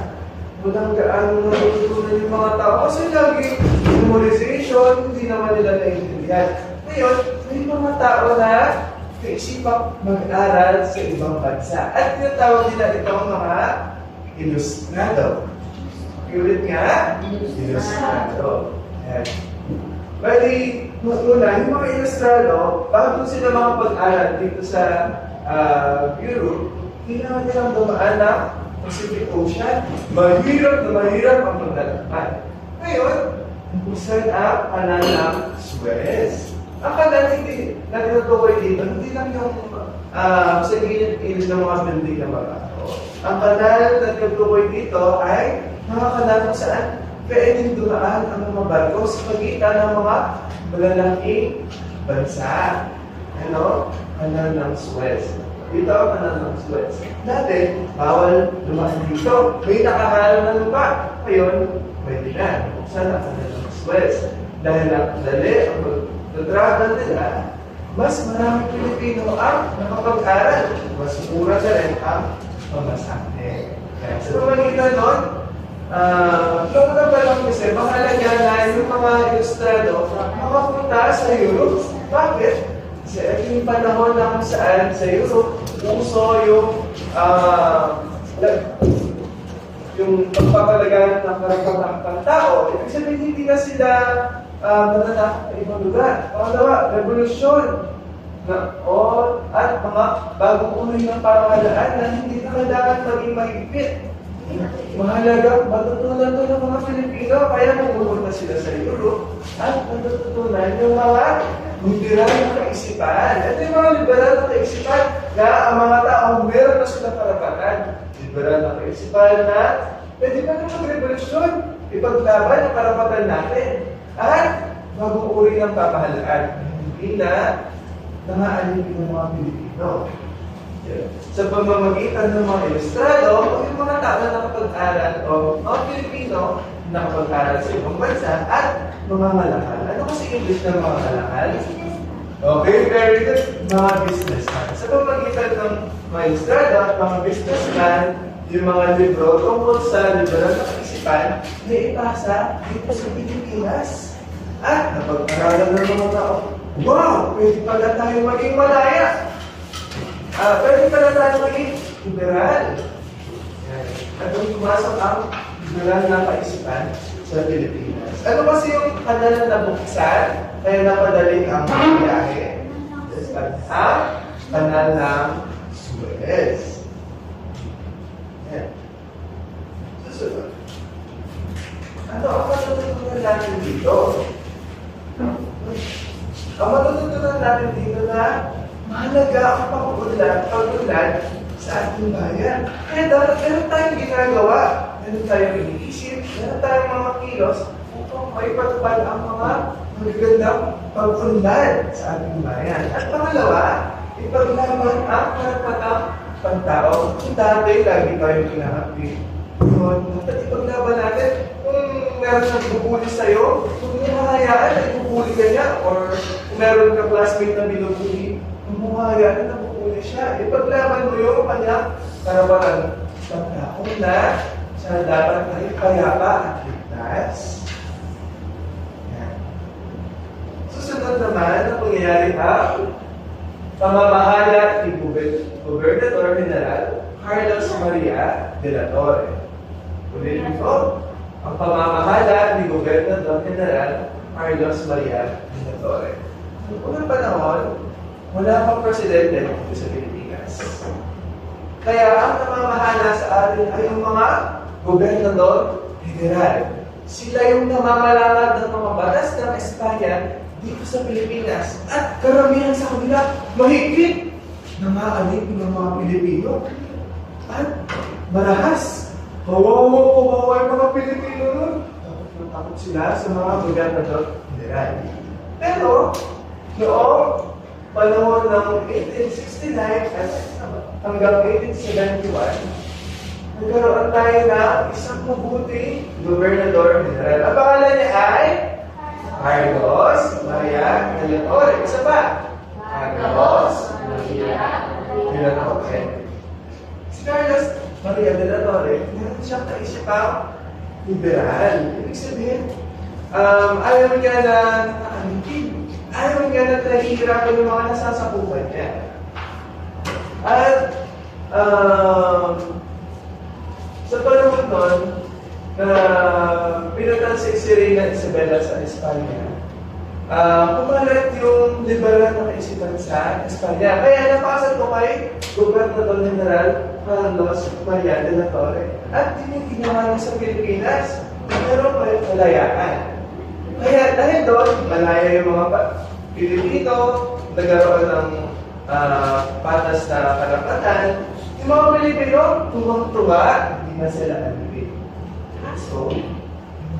Walang gaano natutunan yung mga tao. Kasi lagi, memorization, hindi naman nila naiintindihan. Ngayon, may mga tao na kaisipang mag-aral sa ibang bansa. At tinatawag nila itong mga ilustrado. Ulit nga, ilustrado. Bali, una, yung mga ilustrado, bago sila makapag-aral dito sa Europe, kailangan nilang dumaan ng Pacific Ocean. Mahirap ang paglalakad. Ngayon, nabusan ang kanal ng Suez. Ang kanal hindi nagtutukoy dito, hindi lang yung sa gilid ng mga building na barato. Ang kanal na nagtutukoy dito ay mga kanal kung saan pwedeng dumaan ang mga barko sa pagitan ng mga malalaking bansa. Ano? Kanal ng Suez. Dito ang kanal ng Suez. Dati, bawal dumaan dito. May nakahalo na lupa. Ngayon, pwede na. Buksan ang kanal ng Suez. Dahil ang dali ang pag-travel nila, mas maraming Pilipino ang nakapag-aral. Mas mura na rin ang pamasahe. Kaya sa pamagitan nun, Loka ba lang kasi, mahalaga na yung mga ilustrado makapunta sa Europe. Bakit? Kasi ito yung panahon na kung saan sa Europe, uso yung pagpapalagaan ng karapatang pantao. Ibig sabihin, hindi na sila mananakot sa ibang lugar. Pangalawa, revolusyon. At mga bagong uri ng pamahalaan na hindi na kailangan maging mahigpit. Mahalaga, matutunan to ng mga Pilipino, kaya pupunta sila sa Europe at matutunan yung mga liberal na kaisipan. Ito yung mga liberal na kaisipan na ang mga taong meron na silang karapatan. Liberal na kaisipan na pwede pa naman mag-revolusyon, ipaglaban ang karapatan natin at bagong uri ng pamahalaan. Hindi na nangaalipin ng mga Pilipino. Sa pamamagitan ng mga ilustrado o yung mga tao na nakapag-aral o mga Pilipino na nakapag-aral sa ibang bansa at mga malakal. Ano kasi English ng mga malakal? Okay, very good. Mga businessman. Sa pamamagitan ng mga ilustrado at mga businessman, yung mga libro tungkol sa liberal na kaisipan na ipasa dito sa Pilipinas. At napag-aralan ng mga tao, wow! Pwede pala tayo maging malaya! Pwede pala tayo maging liberal. At kung pumasok ang liberal na kaisipan sa Pilipinas. Ano kasi yung kanal na buksan, kaya napadali ang biyahe? Ang kanal ng Suez. Yan. Susunod. Ano ang matututunan natin dito? Ang matututunan natin dito na mahalaga ang pag-unlad sa ating bayan. Kaya dapat meron tayong ginagawa, meron tayong iniisip, meron tayong mga kilos upang maipatupad ang mga magagandang pag-unlad sa ating bayan. At pangalawa, ipaglaban ang karapatang pantao. Kung dati, lagi tayong kinahapin. Yun, dapat ipaglaban natin. Kung meron siyang bubuli sa'yo, kung hindi mahayaan na ibubuli ka niya, or kung meron ka classmate na binubuli, kung mahayaan na bubuli siya, ipaglaban mo yung kanyang karapatan sa tao na siya dapat ay payapa at ligtas. Yan. Susunod naman ang pangyayari ang pamamahala ni Gobernador General Carlos Maria de la Torre. Ulit ito, ang pamamahala ni Gobernador General Carlos Maria de la Torre. Noong unang panahon, wala pang presidente dito sa Pilipinas. Kaya ang namamahala sa atin ay yung mga Gobernador General. Sila yung namamalakad ng mga batas ng Espanya dito sa Pilipinas. At karamihan sa kanila, mahigpit na maaalip ng mga Pilipino. At marahas. Kawawa yung mga Pilipino nun. Takot sila sa mga Gobernador General. Pero, noong panahon ng 1869 hanggang 1871, nagkaroon tayo ng isang mabuting Gobernador General. Ang pangalan niya ay Carlos Maria de la Torre. Isa pa? Carlos Maria de la Torre. Si Carlos Maria de la Torre, meron siyang kaisipang liberal. Ibig sabihin, ayaw niya na nakakalitin. Ayaw niya na nahihirapan yung mga nasasakupan niya. At sa panahon nun, na pinatalsik si Reina Isabela sa Espanya, pumalat yung liberal na kaisipan sa Espanya. Kaya napasad ko kay Gobernador General Carlos Maria de la Torre. At tiniginawa niya sa Pilipinas, meron pa yung kalayaan. Kaya dahil doon, malaya yung mga Pilipino, nagkaroon ng patas na karapatan. Yung mga Pilipino, tuwang-tuwa, hindi na sila alipin. So, yung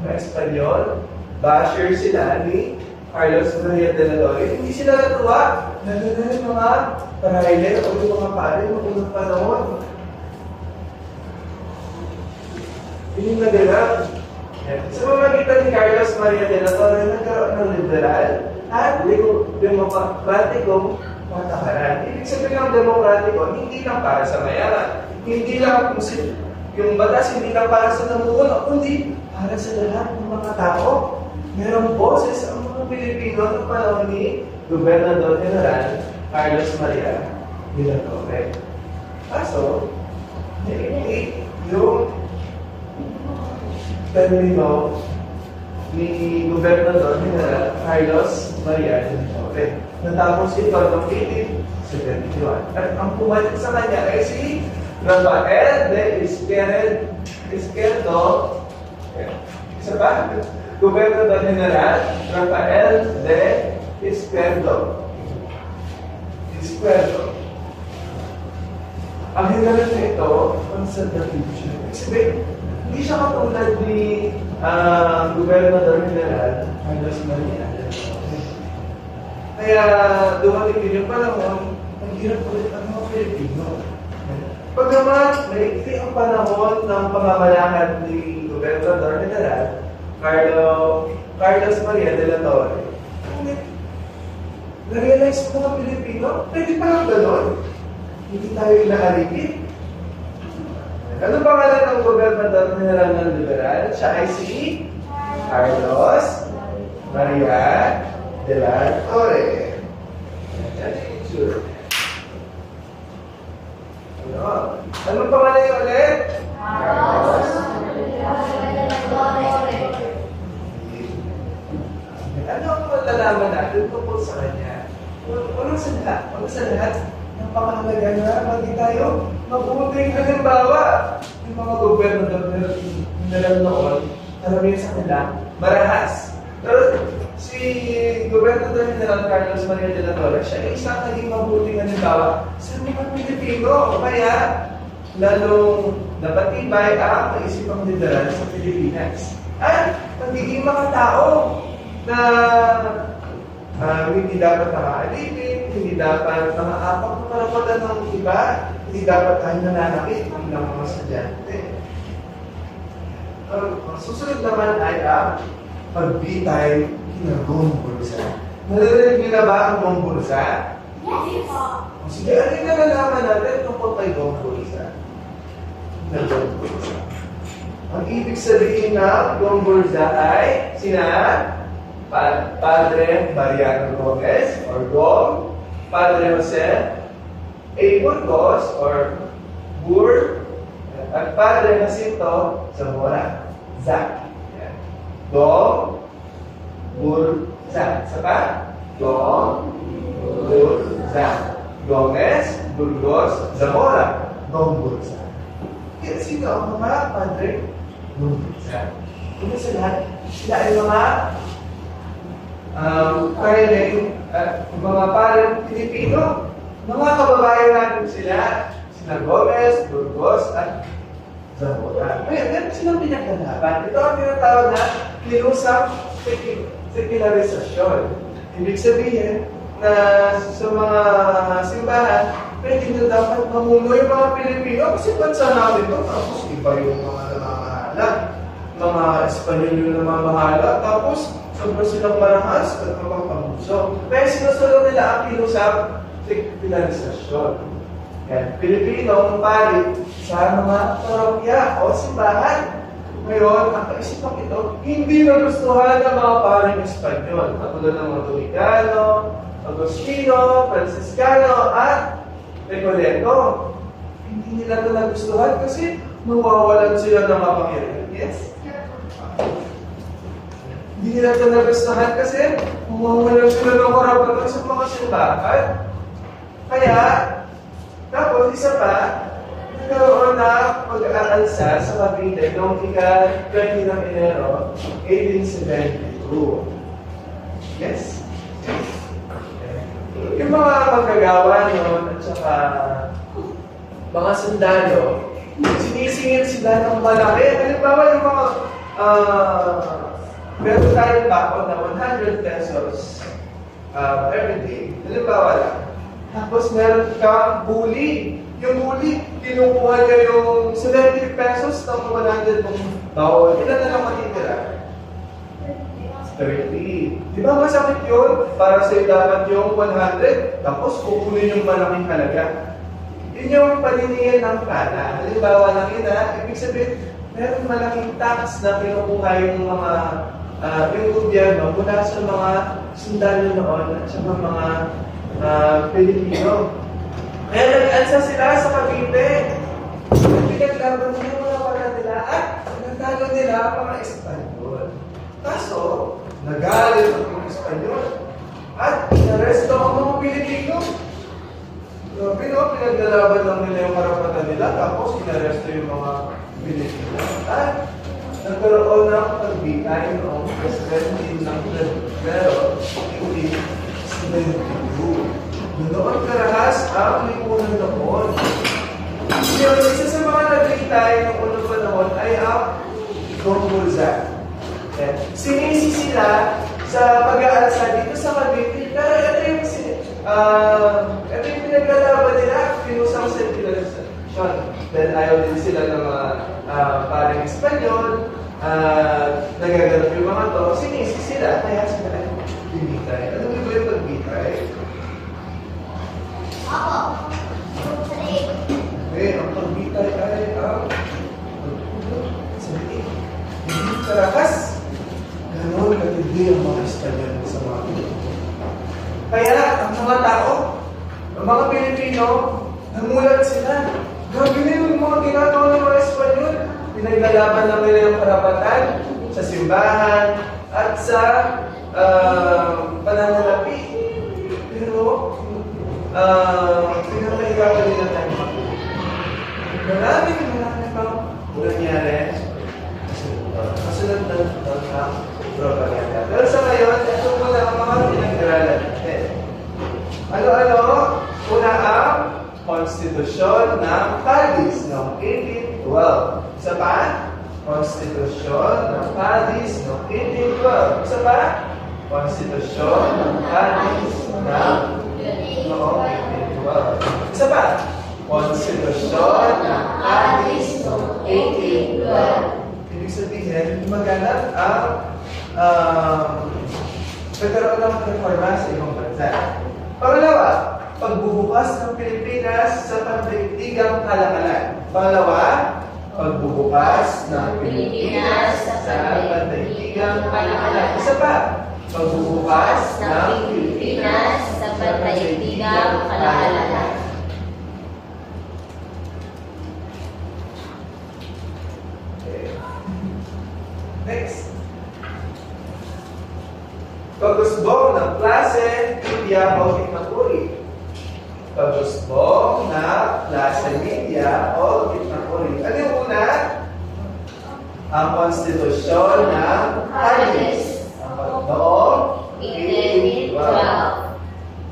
mga Espanyol, basher sila ni Carlos Maria de la Torre, hindi sila natuwa. Lalo na yung mga parayle o yung mga pare ng unang panahon. Yun yung naganap. Sa pamamagitan ni Carlos Maria de la Torre, nagkaroon ng liberal at demokratikong patakaran. Ibig sabihin ng demokratiko, hindi lang para sa mayaman. Hindi lang yung batas, hindi lang para sa namumuno, kundi para sa lahat ng mga tao. Merong boses ang mga Pilipino ng panahon ni Gobernador General Carlos Maria de la Torre. Kaso, naiinit yung termino ni Gobernador General Carlos Maria de la Torre. Natapos ito noong 1871. At ang pumalit sa kanya ay si Rafael de Izquierdo. Isa pa? Gobernador General Rafael de Izquierdo. Ang hinalan na ito, conservative. Sabi, hindi siya katulad ni Gobernador General Carlos Maria. Kaya dumating din yung panahon, ang hirap ulit ang mga Pilipino. Pagkaman, maikli ang panahon ng pamamalakad ni Gobernador General Carlos Maria de la Torre. Ngunit, na-realize mo mga Pilipino, pwede pa lang gano'n. Hindi tayo inaalipin. Anong pangalan ng Gobernador General ng Liberal? Siya ay si Carlos Maria de la Torre. Sure. Anong pangalan niyo ulit? Carlos. Ano ang malalaman natin tungkol sa kanya? Unang sa lahat, ang pangahalaga na maging tayo mabuting halimbawa. Yung mga gobernador na noon, karamihan sa kanila, marahas. Pero si Gobernador General Carlos Maria de la Torre, siya ay isang naging mabuting halimbawa sa mga Pilipino. Kaya, lalong napatibay ang kaisipang liberal sa Pilipinas. At pagiging mga tao na hindi dapat nakaalipin, hindi dapat nakaapak ng karapatan ng iba, hindi dapat tayo nananakit ng mga estudyante. Ang susunod naman ay ang pagbitay kina Gomburza. Nalarinig niyo na ba ang Gomburza? Yes! Sige, ano yung nalalaman natin tungkol kay Gomburza? Ang ibig sabihin ng Gomburza ay sina Padre Mariano Gomez or Gom, Padre Jose A. Burgos or Bur, at Padre Jacinto Zamora, Zac. Gom, Burza. Isa pa? Gom, Burza. Gomez, Burgos, Zamora, Gomburza. Kaya sino ang mga Padre Gomburza? Una sa lahat, sila ay mga mga parang Pilipino, mga kababayan natin sila Gomez, Burgos, at Zamora. Ngayon, meron silang pinaglalaban. Ito ang tinatawag na kinusang sekularisasyon. Ibig sabihin na sa mga simbahan, pwede na dapat mamuno yung mga Pilipino kasi bansa natin ito. Tapos iba yung mga namamahala. Mga Espanyol yung namamahala. Tapos sobrang silang marahas at mapapambuso. Kaya sinusunod nila ang kinusap sekularisasyon. Yan, Pilipino, palit sa mga parokya o simbahan. Ngayon, ang kaisipan ito, hindi nagustuhan ng mga paring Espanyol. Katulad ng mga Dominicano, Agustino, Franciscano, at Recoleto. Hindi nila ito nagustuhan kasi mawawalan sila ng kapangyarihan. Yes? Hindi nila ito nagustuhan kasi mawawalan sila ng karapatan sa mga simbahan. Kaya, tapos isa pa, nagkaroon na pag-aalsa sa Cavite noong ika-20 ng Enero, 1872. Yes? Yung mga magagawa noon at saka mga sundalo, sinisingil sila ng malaki. Halimbawa yung mga meron tayong baon na 100 pesos every day. Halimbawa lang. Tapos meron kang bully. Yung bully, kinukuha niya yung 70 pesos ng 100 mong baon. Ilan na lang matitira? 30. Di ba masakit yun? Para sa'yo dapat yung 100, tapos kukunin yung malaking halaga. Yun yung paniningin ng pana. Halimbawa lang yun ibig sabihin, meron malaking tax na kinukuha yung mga yung gobyerno mula sa mga sundalo noon at sa mga Pilipino. Kaya nag-alsa sila sa Cavite. Pinaglaban nila yung mga pana nila at nagtalo nila ang mga Espanyol. Kaso, nagalit ang mga Espanyol at inaresto ang mga Pilipino. Pinaglalaban lang nila yung karapatan nila tapos inaresto yung mga Pilipino. At nagkaroon ng pagbitay noong presidente ng Pero, hindi 72. Noon karahas ang lipunan noon. Yun, isa sa mga nagbitay ng unang panahon ay ang Gomboza. Sinisi sila sa pag-aalsa dito sa Cavite. Pero ito yung pinaglalaban nila, pinusang sentimentasyon. Dahil ayaw din sila ng mga parang Espanyol, nagaganap yung mga to, sinisi sila, kaya sila ay binitay. Ano ba yung pagbitay? Ako. Ang pagbitay ay ang hindi karakas. Ganon katindi ang mga Espanyol sa mga Pilipino. Kaya ang mga tao, ang mga Pilipino, namulat sila. Grabe na yung mga ginagawa ng mga Espanyol. Pinaglalaban lang nila yung karapatan sa simbahan at sa pananalapi. Pero, pinapahirapan nila tayo. Marami pang nangyari. Kasunod ng propaganda. Pero sa ngayon, ito muna ang mga pinag-aralan natin. Ano-ano? Una ang Konstitusyon ng Cadiz noong 1812. Isa pa? Konstitusyon ng Cadiz noong 1812. Isa pa? Konstitusyon ng Cadiz noong 1812. Isa pa? Konstitusyon ng Cadiz noong 1812. Ibig sabihin, maganap ang pagkaroon ng reforma sa ibang bansa. Pangalawa, pagbubukas ng Pilipinas sa pandaigdigang kalakalan. Pangalawa, pagbubukas ng Pilipinas sa pandaigdigang kalakalan. Isa pa, pagbubukas ng Pilipinas sa pandaigdigang kalakalan. Next. Pag-usbong ng klase, media o gitnakuri. Pag-usbong na klase, media o gitnakuri. Ano yung una? Ang konstitusyon ng Cadiz. Noong 1812.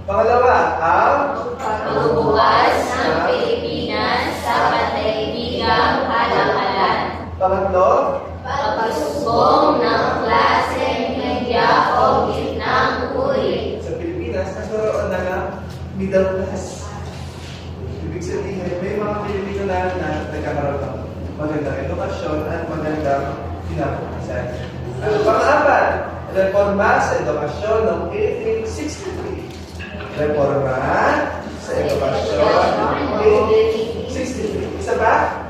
Pangalawa, ang Pagbubukas ng Pilipinas sa pandaigdigang kalakalan. Pangatlo, Pag-usbong ng klase, media o gitnang uri. sa Pilipinas, nagkaroon na ng middle class. Ibig sabihin, may mga Pilipino na nagkakaroon ng magandang edukasyon at magandang kinabukasan. Pang-apat, reforma sa edukasyon noong 1863. Reforma sa edukasyon noong 1863. Isa ba?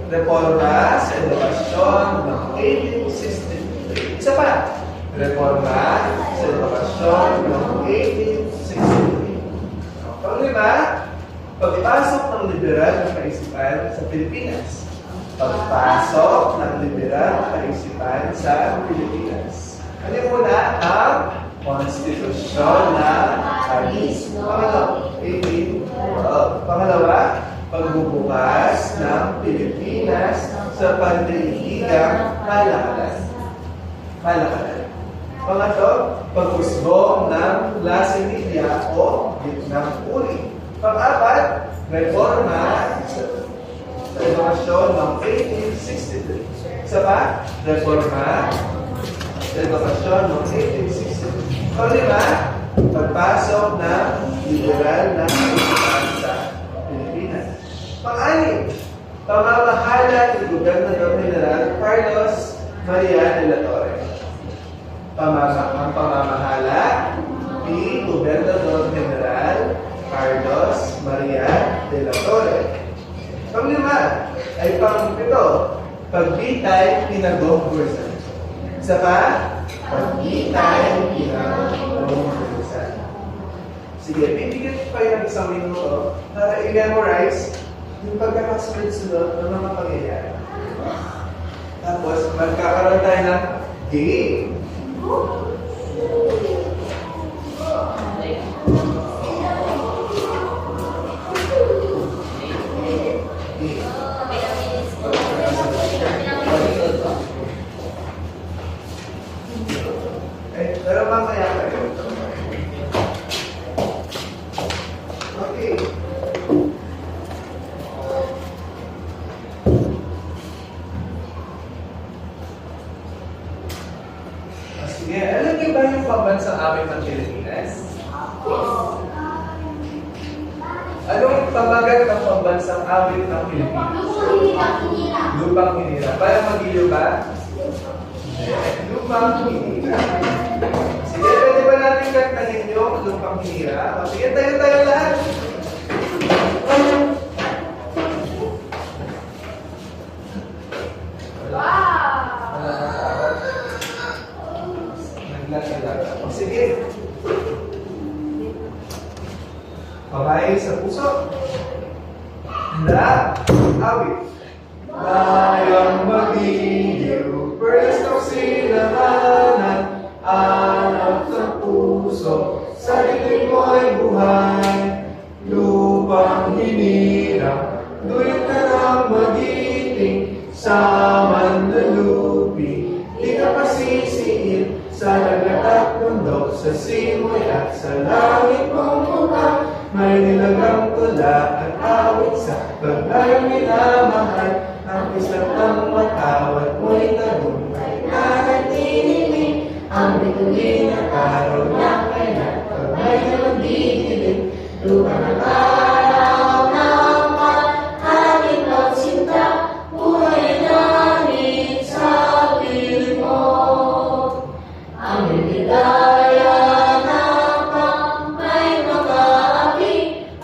Reforma sa edukasyon noong 1863. Isa pa? Reforma sa edukasyon noong 1863. Panglima, pagpasok ng liberal na kaisipan sa Pilipinas. Pagpasok ng liberal na kaisipan sa Pilipinas. Ano yung una? Ang Konstitusyon ng Cadiz. Pangalawa, pagbubukas ng Pilipinas sa pandaigdigang kalakalan. Pangatlo, pag-usbong ng klase media o gitnang uri. Pang-apat, reforma sa edukasyon ng 1863. Isa pa, reforma edukasyon noong 1860. Panglima, pagpasok ng liberal na pamahalaan sa Pilipinas. Pang-anim, pamamahala ni Gobernador General Carlos Maria de la Torre. Ang pamamahala ni Gobernador General Carlos Maria de la Torre. Panglima ay pang-pito, pagbitay ni Nagong Bursan. Isa pa, pagbitay ni Nagong Bursan. Sige, bibigyan ko kayo ng isang minuto para i-memorize yung pagkakasunod-sunod ng mga pangyayari. Tapos, magkakaroon tayo ng game. Pero mamaya kayo. Okay. Sige, alam niyo ba yung pambansang amin ng Pilipinas? Anong pamagat ng pambansang amin ng Pilipinas? Lupang Hinira. Para mag-iyo ba? Lupang Hinira. Sige, pwede ba natin kantahin yung Lupang Hinira? O, sige, tayo lahat. O, sige. Kamay sa puso. Handa. Awit. Bayang magiliw, pwestong sinamanan, anak ng puso, sa dilim mo'y buhay. Lupang hinirang, duyot ka ng magiting, sa manlalupi, di ka pasisiin, sa dagat at bundok, sa simoy at sa langit mong mukha. May nilagang tula at awit sa bagayang minamahal. Ang isang ang matawad mo'y tagumpay na nagtiniling. Ang bituin at araw na kailan pagmay na magdidilim. Lupa ng araw ng hangin at sinta, buhay namin sa piling mo. Ang ligaya na may makaapi,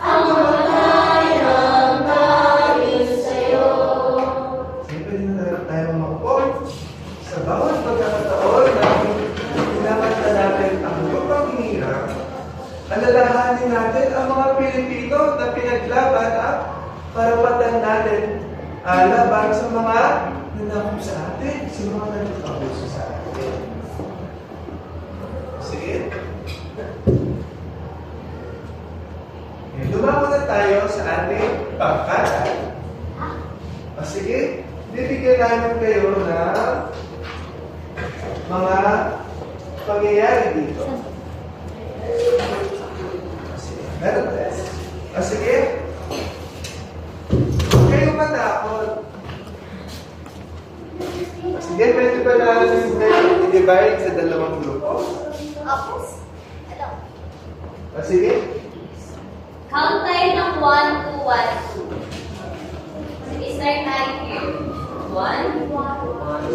ang malayang dahil sa'yo. Siyempre din na tayo mag-report sa bawat pagkakataon na pinakanta natin ang lupang hinirang. Alalahanin natin ang mga Pilipino na pinaglaban at karapatan natin laban sa mga nanakop sa atin, sa mga nagkakabuso sa atin. Sige. Lumako na tayo sa ating pangkata. Sige, bibigyan namin kayo ng mga pangyayari dito. Sige, meron ba? Sige, huwag kayong matakot. Sige, pwede ba natin i-divide sa dalawang grupo? Sige. Count tayo ng 1, 2, 1, 2. Sige, start tayo here. 1, 2, 2.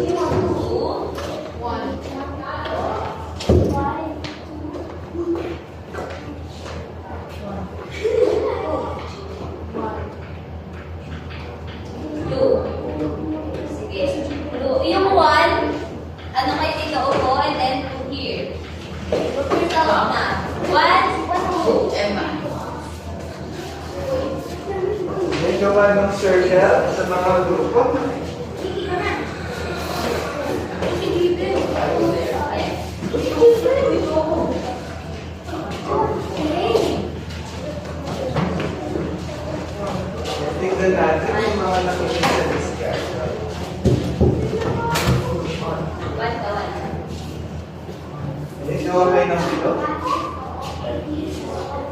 Sige. Yung 1, ano kayo dito upo, and then 2 here. Put yourself na. 1, 2. Emma. May gawa ng circle sa mga grupo. Tingnan natin yung mga nakikita sa discussion. May gawa kayo ng bilo?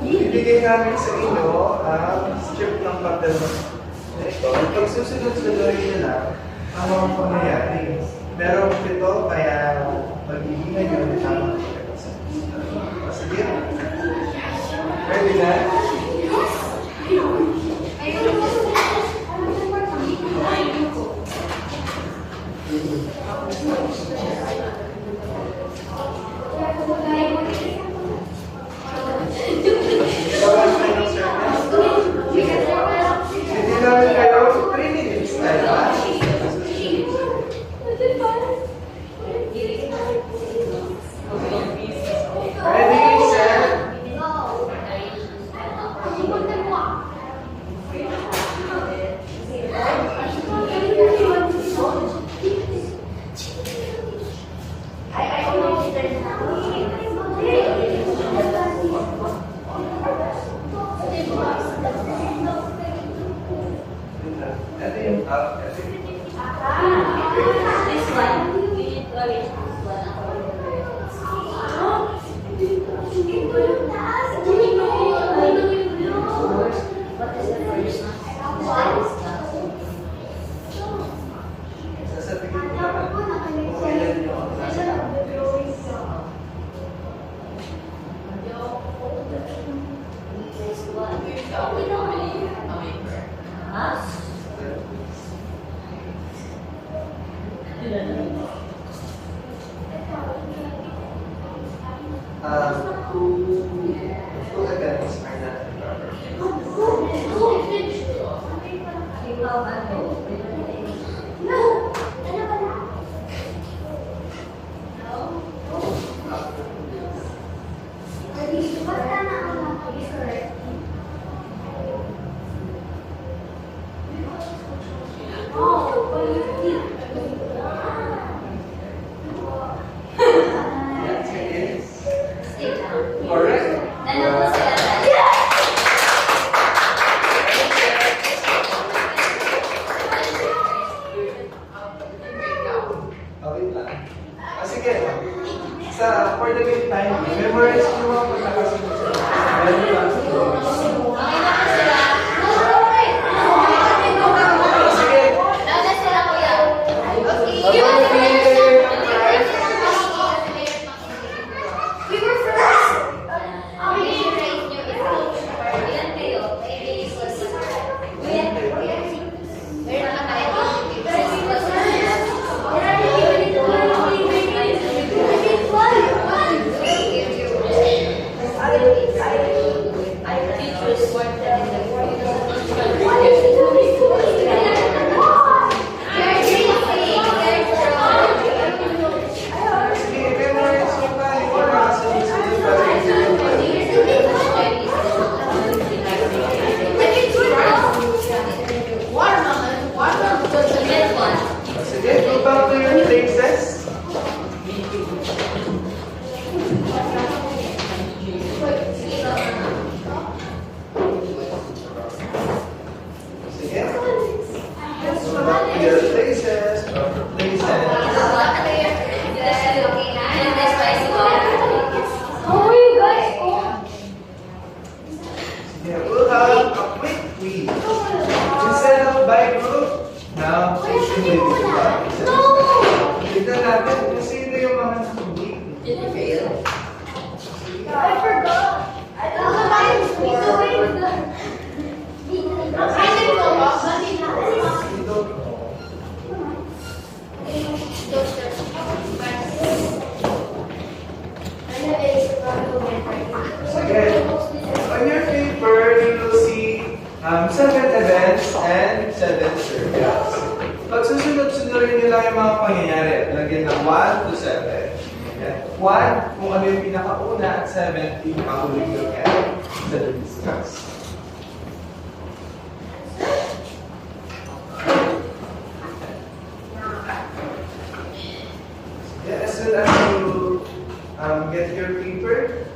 Ibigay namin sa inyo ang strip ng papel na ito. Pagsusunod-sunod nyo lang ang mga pangyayari. Merong 7 kaya Pag-ibigay nyo na tamang pagkakasan. Sige. Ready na? Gawan kayo ng circle. Hindi namin kayo 3 minutes tayo ba? Ready, set. Ito yung up. Ito yung This one, you need to arrange this one. What is the first one? sasabihin ko naman kung kailan nyo ang nasa two events are not correct. Nandun sila dahil. Okay lang. Sige, for the meantime, memorize nyo mga pagkakasunod sa meron lang sa drawings. Okay na po sila. Sige, Nauna sila kuya. habang naghihintay kayo ng prize, We were first. Ilan kayo? Meron naman tayo. sige, memorize nyo pa yung pagkakasunod sa Sige, go back to your places. Sige. Go back to your places. Proper places. Sige, we'll have a quick quiz. Instead of by group, now individual. Tignan natin kung sino yung mga nakunik. Dito. Sige. On your paper, you will see 7 events and 7 circles. Pag susunod-sunurin nyo lang yung mga pangyayari, lagyan ng 1 to 7. 1, kung ano yung pinakauna, at 7, pinakahuling nyo yan sa discuss. Yeah, as soon as you get your paper,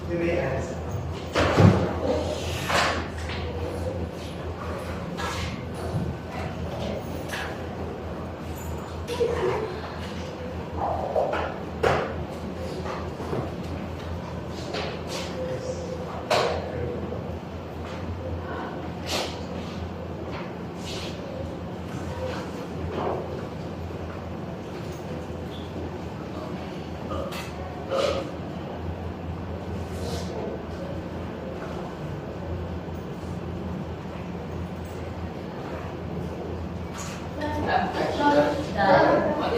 you may answer.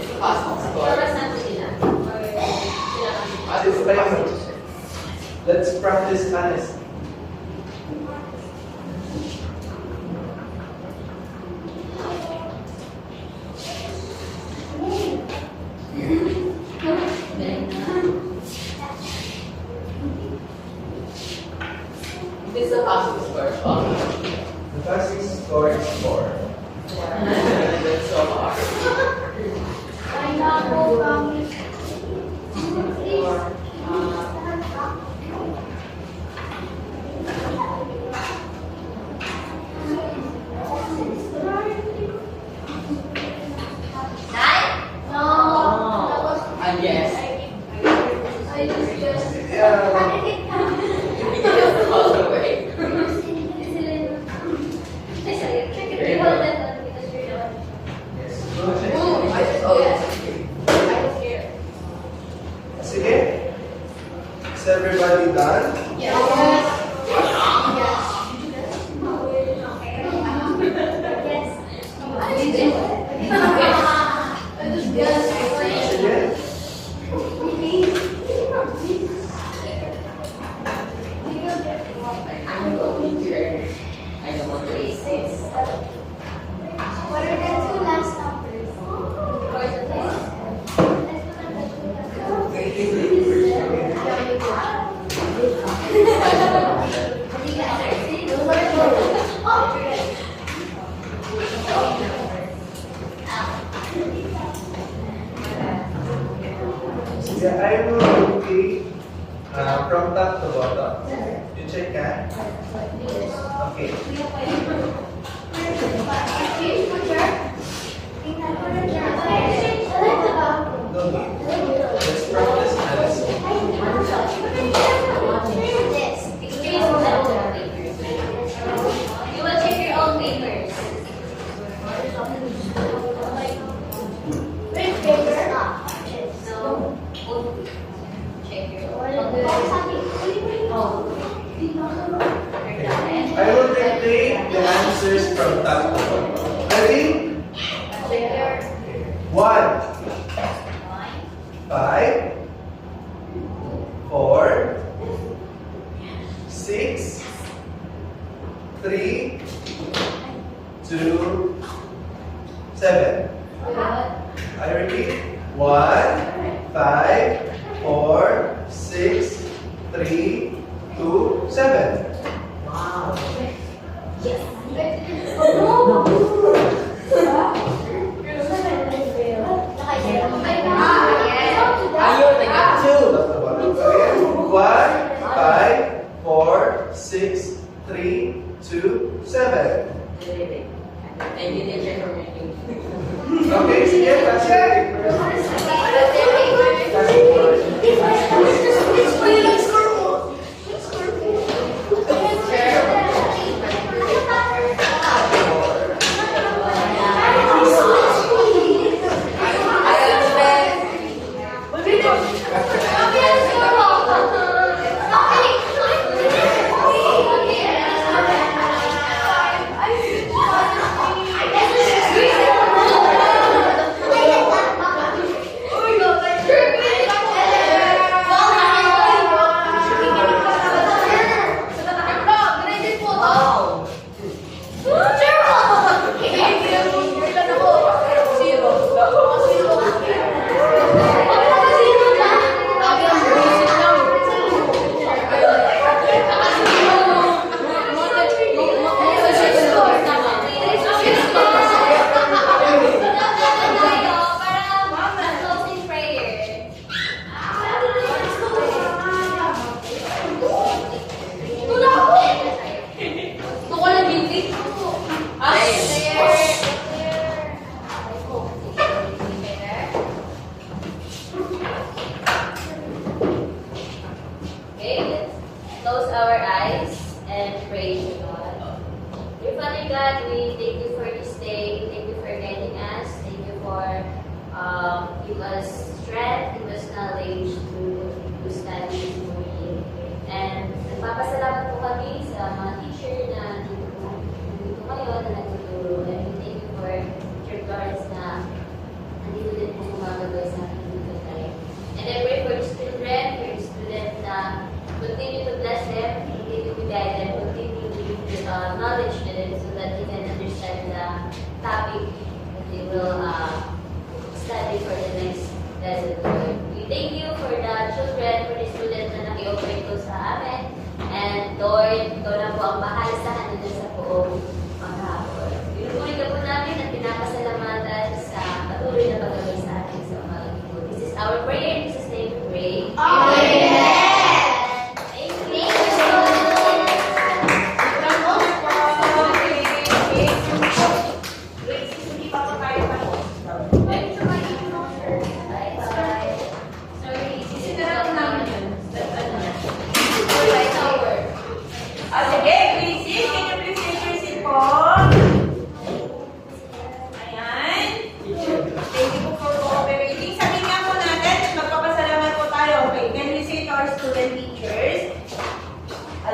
Gusto pasok score. Oras na po sila. Or sila kami. Alis tayo. Let's practice honest. This is a passing score. Oh. The passing score is 4. That's so hard. Ay, naku, promise. Nine? No. And yes. I just Yeah. You can just pass away. Ay, sorry. Check it. Hold that one because you're the one. Go check. Oh, Sige. Is everybody done? Sige. I'm going here. I don't want to eat this. What are the two last numbers? Sige, I will rotate from top to bottom. You check ka? Okay. No need. Let's practice honest. You will check your own papers. No. Check your own. I will dictate the answers from top to bottom. Ready? 1, 5, 4, 6, 3, 2, 7. I repeat. 1, 5, 4, 6, 3, 2, 7. Wow. Ayun, I got two. That's the bottom. Again. 1, 5, 4, 6, 3, 2, 7. And you didn't check from your thing. Okay, sige, that's it. Wow. Closing prayer. Okay, let's close our eyes and pray to God. Dear Father God, we thank you for this day. Thank you for guiding us. Thank you for give us strength, give us knowledge to study this morning. And nagpapasalamat po kami sa mga teacher na nandito ngayon na nagtuturo. And we thank you for Teacher Florence na nandito din po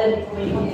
Tanggalan po yung